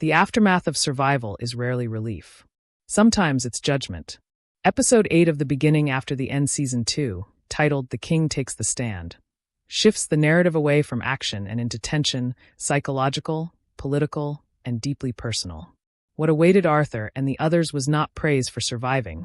The aftermath of survival is rarely relief. Sometimes it's judgment. Episode 8 of the beginning after the end Season 2, titled The King Takes the Stand, shifts the narrative away from action and into tension, psychological, political, and deeply personal. What awaited Arthur and the others was not praise for surviving,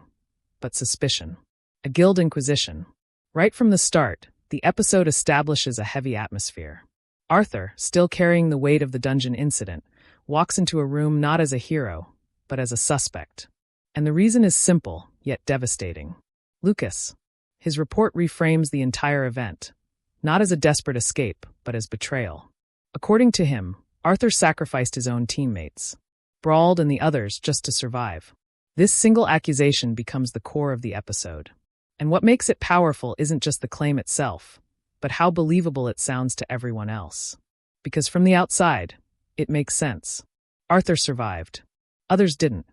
but suspicion. A guild inquisition. Right from the start, the episode establishes a heavy atmosphere. Arthur, still carrying the weight of the dungeon incident, walks into a room not as a hero, but as a suspect. And the reason is simple, yet devastating. Lucas. His report reframes the entire event, not as a desperate escape, but as betrayal. According to him, Arthur sacrificed his own teammates, Brawled and the others just to survive. This single accusation becomes the core of the episode. And what makes it powerful isn't just the claim itself, but how believable it sounds to everyone else. Because from the outside, it makes sense. Arthur survived. Others didn't.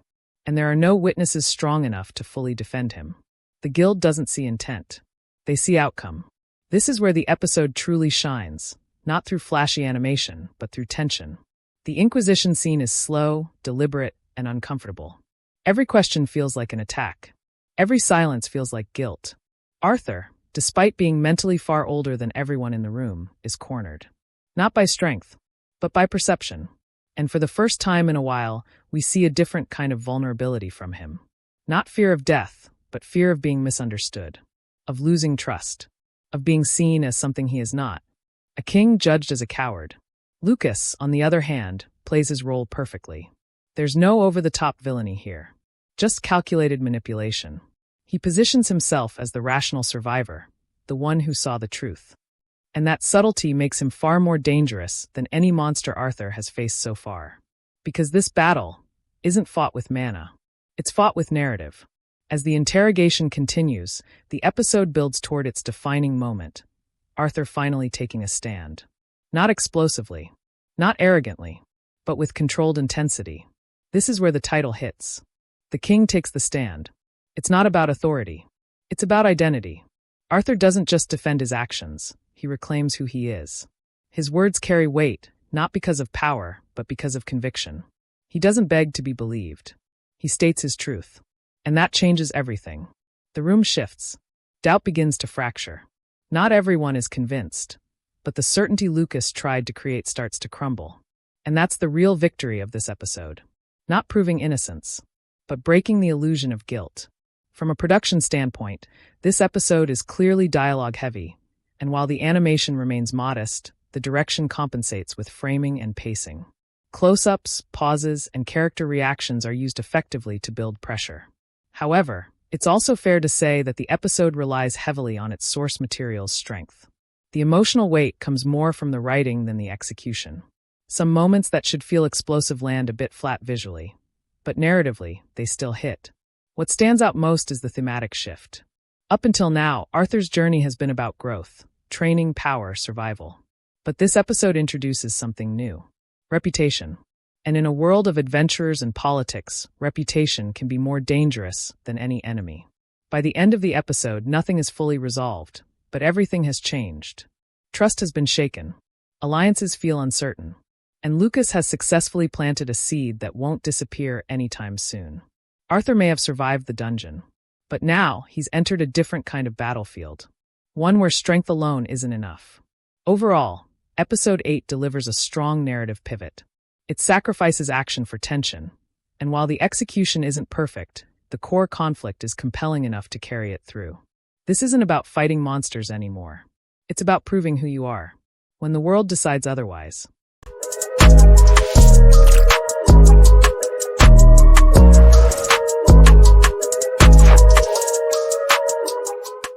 And there are no witnesses strong enough to fully defend him. The guild doesn't see intent. They see outcome. This is where the episode truly shines, not through flashy animation, but through tension. The Inquisition scene is slow, deliberate, and uncomfortable. Every question feels like an attack. Every silence feels like guilt. Arthur, despite being mentally far older than everyone in the room, is cornered. Not by strength, but by perception. And for the first time in a while, we see a different kind of vulnerability from him. Not fear of death, but fear of being misunderstood, of losing trust, of being seen as something he is not. A king judged as a coward. Lucas, on the other hand, plays his role perfectly. There's no over-the-top villainy here, just calculated manipulation. He positions himself as the rational survivor, the one who saw the truth. And that subtlety makes him far more dangerous than any monster Arthur has faced so far. Because this battle isn't fought with mana. It's fought with narrative. As the interrogation continues, the episode builds toward its defining moment, Arthur finally taking a stand. Not explosively, not arrogantly, but with controlled intensity. This is where the title hits. The king takes the stand. It's not about authority. It's about identity. Arthur doesn't just defend his actions, he reclaims who he is. His words carry weight, not because of power, but because of conviction. He doesn't beg to be believed. He states his truth. And that changes everything. The room shifts. Doubt begins to fracture. Not everyone is convinced, but the certainty Lucas tried to create starts to crumble. And that's the real victory of this episode. Not proving innocence, but breaking the illusion of guilt. From a production standpoint, this episode is clearly dialogue-heavy, and while the animation remains modest, the direction compensates with framing and pacing. Close-ups, pauses, and character reactions are used effectively to build pressure. However, it's also fair to say that the episode relies heavily on its source material's strength. The emotional weight comes more from the writing than the execution. Some moments that should feel explosive land a bit flat visually, but narratively, they still hit. What stands out most is the thematic shift. Up until now, Arthur's journey has been about growth, training, power, survival. But this episode introduces something new. Reputation. And in a world of adventurers and politics, reputation can be more dangerous than any enemy. By the end of the episode, nothing is fully resolved, but everything has changed. Trust has been shaken. Alliances feel uncertain. And Lucas has successfully planted a seed that won't disappear anytime soon. Arthur may have survived the dungeon, but now he's entered a different kind of battlefield. One where strength alone isn't enough. Overall, Episode 8 delivers a strong narrative pivot. It sacrifices action for tension, and while the execution isn't perfect, the core conflict is compelling enough to carry it through. This isn't about fighting monsters anymore. It's about proving who you are, when the world decides otherwise.